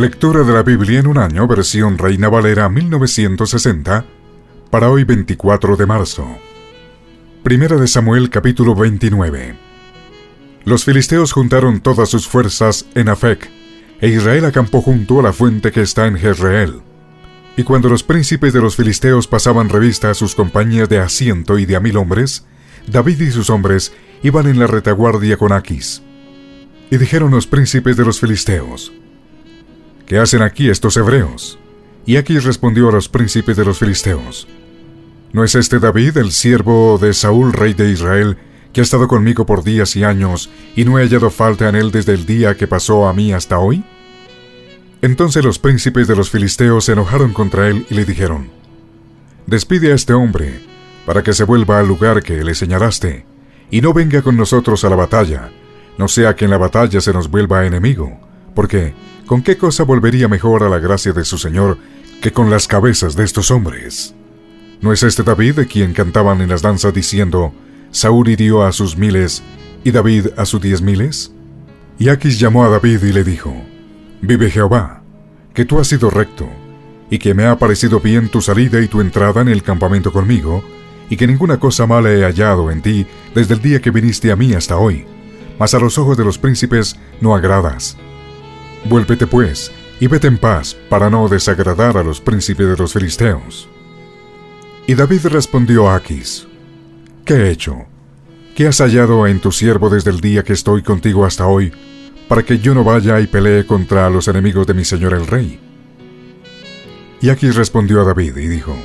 Lectura de la Biblia en un año, versión Reina Valera 1960, para hoy 24 de marzo. Primera de Samuel capítulo 29. Los filisteos juntaron todas sus fuerzas en Afec, e Israel acampó junto a la fuente que está en Jezreel. Y cuando los príncipes de los filisteos pasaban revista a sus compañías de a 100 y de a 1000 hombres, David y sus hombres iban en la retaguardia con Aquis. Y dijeron los príncipes de los filisteos: ¿Qué hacen aquí estos hebreos? Y Aquis respondió a los príncipes de los filisteos: ¿No es este David, el siervo de Saúl, rey de Israel, que ha estado conmigo por días y años, y no he hallado falta en él desde el día que pasó a mí hasta hoy? Entonces los príncipes de los filisteos se enojaron contra él y le dijeron: Despide a este hombre, para que se vuelva al lugar que le señalaste, y no venga con nosotros a la batalla, no sea que en la batalla se nos vuelva enemigo, porque ¿con qué cosa volvería mejor a la gracia de su Señor que con las cabezas de estos hombres? ¿No es este David de quien cantaban en las danzas diciendo: Saúl hirió a sus 1000 y David a sus 10,000? Y Aquis llamó a David y le dijo: Vive Jehová, que tú has sido recto, y que me ha parecido bien tu salida y tu entrada en el campamento conmigo, y que ninguna cosa mala he hallado en ti desde el día que viniste a mí hasta hoy, mas a los ojos de los príncipes no agradas. Vuélvete pues, y vete en paz, para no desagradar a los príncipes de los filisteos. Y David respondió a Aquis: ¿Qué he hecho? ¿Qué has hallado en tu siervo desde el día que estoy contigo hasta hoy, para que yo no vaya y pelee contra los enemigos de mi señor el rey? Y Aquis respondió a David y dijo: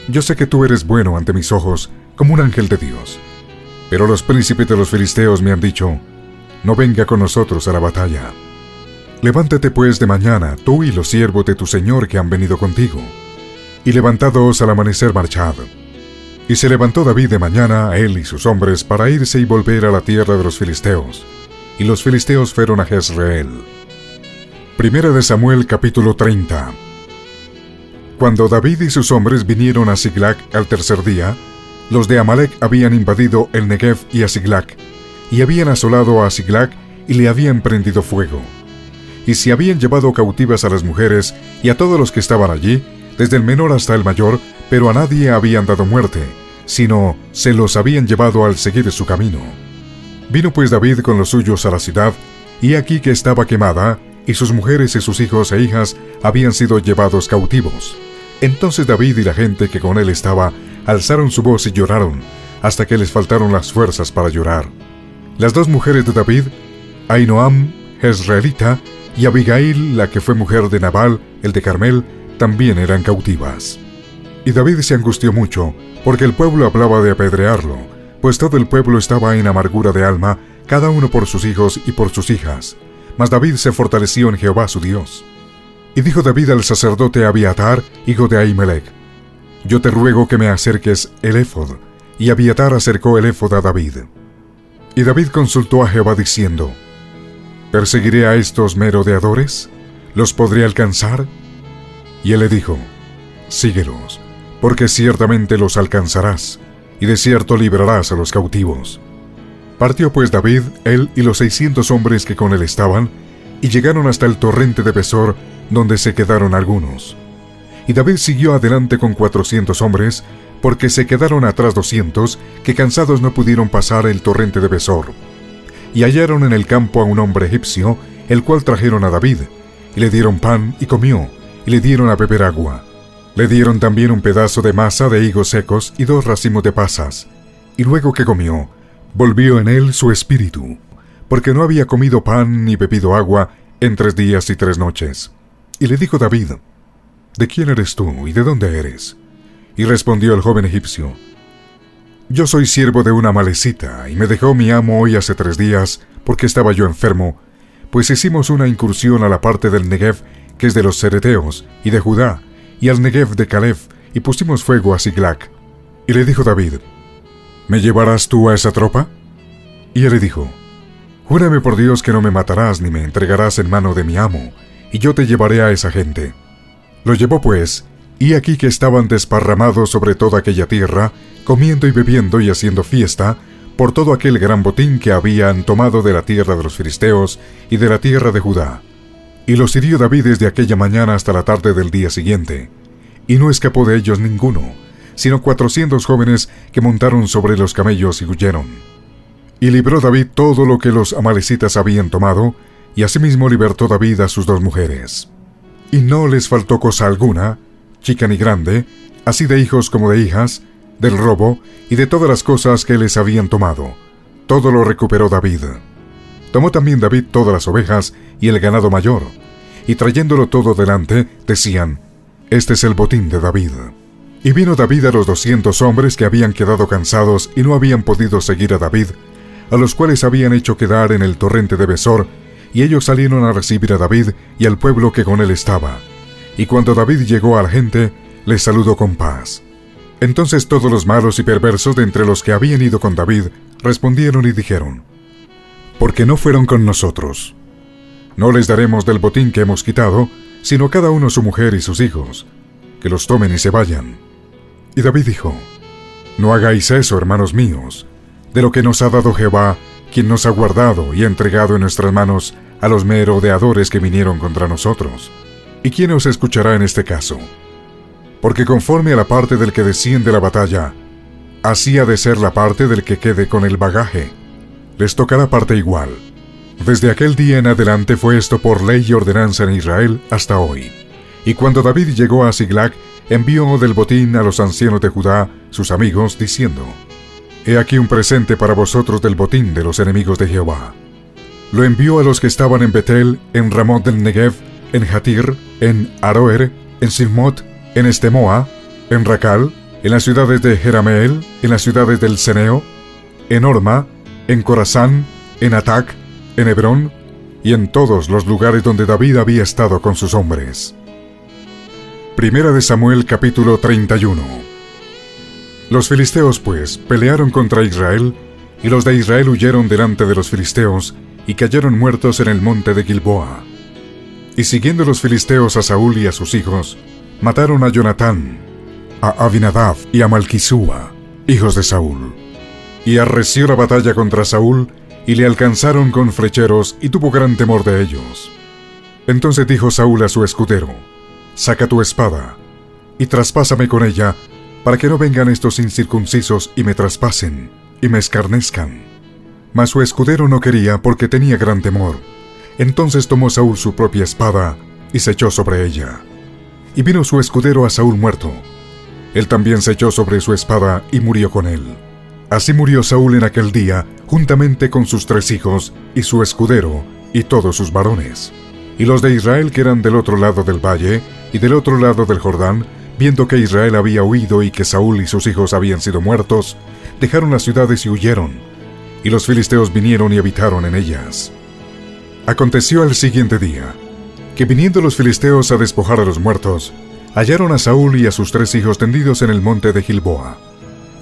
Yo sé que tú eres bueno ante mis ojos, como un ángel de Dios. Pero los príncipes de los filisteos me han dicho: No venga con nosotros a la batalla. Levántate pues de mañana, tú y los siervos de tu señor que han venido contigo, y levantados al amanecer marchad. Y se levantó David de mañana, él y sus hombres, para irse y volver a la tierra de los filisteos. Y los filisteos fueron a Jezreel. Primera de Samuel capítulo 30. Cuando David y sus hombres vinieron a Siglag al tercer día, los de Amalec habían invadido el Negev y a Siglag, y habían asolado a Siglag y le habían prendido fuego. Y se habían llevado cautivas a las mujeres y a todos los que estaban allí, desde el menor hasta el mayor, pero a nadie habían dado muerte, sino se los habían llevado al seguir su camino. Vino pues David con los suyos a la ciudad, y aquí que estaba quemada, y sus mujeres y sus hijos e hijas habían sido llevados cautivos. Entonces David y la gente que con él estaba alzaron su voz y lloraron, hasta que les faltaron las fuerzas para llorar. Las dos mujeres de David, Ahinoam, jezreelita, y Abigail, la que fue mujer de Nabal, el de Carmel, también eran cautivas. Y David se angustió mucho, porque el pueblo hablaba de apedrearlo, pues todo el pueblo estaba en amargura de alma, cada uno por sus hijos y por sus hijas. Mas David se fortaleció en Jehová su Dios. Y dijo David al sacerdote Abiatar, hijo de Ahimelech: Yo te ruego que me acerques el éfod. Y Abiatar acercó el éfod a David. Y David consultó a Jehová diciendo: ¿Perseguiré a estos merodeadores? ¿Los podré alcanzar? Y él le dijo: Síguelos, porque ciertamente los alcanzarás, y de cierto librarás a los cautivos. Partió pues David, él y los 600 hombres que con él estaban, y llegaron hasta el torrente de Besor, donde se quedaron algunos. Y David siguió adelante con 400 hombres, porque se quedaron atrás 200, que cansados no pudieron pasar el torrente de Besor. Y hallaron en el campo a un hombre egipcio, el cual trajeron a David, y le dieron pan y comió, y le dieron a beber agua. Le dieron también un pedazo de masa de higos secos y 2 racimos de pasas. Y luego que comió, volvió en él su espíritu, porque no había comido pan ni bebido agua en 3 días y 3 noches. Y le dijo David: ¿De quién eres tú y de dónde eres? Y respondió el joven egipcio: Yo soy siervo de una amalecita, y me dejó mi amo hoy hace 3 días, porque estaba yo enfermo, pues hicimos una incursión a la parte del Negev, que es de los cereteos, y de Judá, y al Negev de Caleb, y pusimos fuego a Siglag. Y le dijo David: ¿Me llevarás tú a esa tropa? Y él le dijo: Júrame por Dios que no me matarás ni me entregarás en mano de mi amo, y yo te llevaré a esa gente. Lo llevó pues, y aquí que estaban desparramados sobre toda aquella tierra, comiendo y bebiendo y haciendo fiesta, por todo aquel gran botín que habían tomado de la tierra de los filisteos y de la tierra de Judá. Y los hirió David desde aquella mañana hasta la tarde del día siguiente, y no escapó de ellos ninguno, sino 400 jóvenes que montaron sobre los camellos y huyeron. Y libró David todo lo que los amalecitas habían tomado, y asimismo libertó David a sus 2 mujeres. Y no les faltó cosa alguna, chica ni grande, así de hijos como de hijas, del robo y de todas las cosas que les habían tomado. Todo lo recuperó David. Tomó también David todas las ovejas y el ganado mayor, y trayéndolo todo delante, decían: Este es el botín de David. Y vino David a los 200 hombres que habían quedado cansados y no habían podido seguir a David, a los cuales habían hecho quedar en el torrente de Besor, y ellos salieron a recibir a David y al pueblo que con él estaba. Y cuando David llegó a la gente, les saludó con paz. Entonces todos los malos y perversos de entre los que habían ido con David respondieron y dijeron: ¿Por qué no fueron con nosotros? No les daremos del botín que hemos quitado, sino cada uno su mujer y sus hijos, que los tomen y se vayan. Y David dijo: No hagáis eso, hermanos míos, de lo que nos ha dado Jehová, quien nos ha guardado y ha entregado en nuestras manos a los merodeadores que vinieron contra nosotros. ¿Y quién os escuchará en este caso? Porque conforme a la parte del que desciende la batalla, así ha de ser la parte del que quede con el bagaje. Les tocará parte igual. Desde aquel día en adelante fue esto por ley y ordenanza en Israel hasta hoy. Y cuando David llegó a Siglag, envió del botín a los ancianos de Judá, sus amigos, diciendo: He aquí un presente para vosotros del botín de los enemigos de Jehová. Lo envió a los que estaban en Betel, en Ramot del Negev, en Jatir, en Aroer, en Sirmot, en Estemoa, en Racal, en las ciudades de Jerameel, en las ciudades del Ceneo, en Orma, en Corazán, en Atac, en Hebrón, y en todos los lugares donde David había estado con sus hombres. Primera de Samuel capítulo 31. Los filisteos pues pelearon contra Israel, y los de Israel huyeron delante de los filisteos, y cayeron muertos en el monte de Gilboa. Y siguiendo los filisteos a Saúl y a sus hijos, mataron a Jonatán, a Abinadab y a Malquisúa, hijos de Saúl. Y arreció la batalla contra Saúl, y le alcanzaron con flecheros, y tuvo gran temor de ellos. Entonces dijo Saúl a su escudero: Saca tu espada, y traspásame con ella, para que no vengan estos incircuncisos y me traspasen, y me escarnezcan. Mas su escudero no quería, porque tenía gran temor. Entonces tomó Saúl su propia espada, y se echó sobre ella. Y vino su escudero a Saúl muerto. Él también se echó sobre su espada, y murió con él. Así murió Saúl en aquel día, juntamente con sus 3 hijos, y su escudero, y todos sus varones. Y los de Israel que eran del otro lado del valle, y del otro lado del Jordán, viendo que Israel había huido y que Saúl y sus hijos habían sido muertos, dejaron las ciudades y huyeron, y los filisteos vinieron y habitaron en ellas. Aconteció al siguiente día, que viniendo los filisteos a despojar a los muertos, hallaron a Saúl y a sus 3 hijos tendidos en el monte de Gilboa,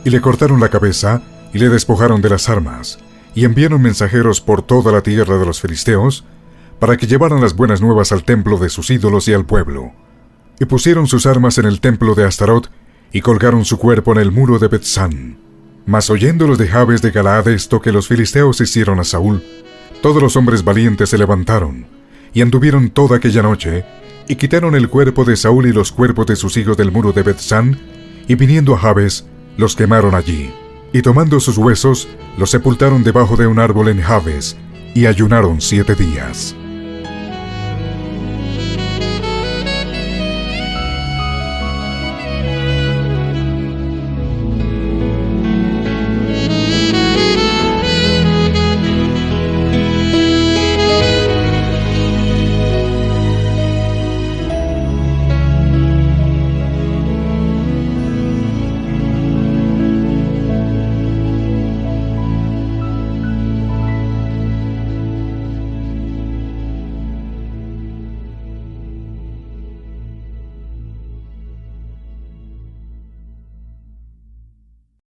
y le cortaron la cabeza, y le despojaron de las armas, y enviaron mensajeros por toda la tierra de los filisteos, para que llevaran las buenas nuevas al templo de sus ídolos y al pueblo. Y pusieron sus armas en el templo de Astarot, y colgaron su cuerpo en el muro de Bethsan. Mas oyendo los de Jabes de Galaad esto que los filisteos hicieron a Saúl, todos los hombres valientes se levantaron, y anduvieron toda aquella noche, y quitaron el cuerpo de Saúl y los cuerpos de sus hijos del muro de Bethsan, y viniendo a Jabes, los quemaron allí. Y tomando sus huesos, los sepultaron debajo de un árbol en Jabes, y ayunaron 7 días.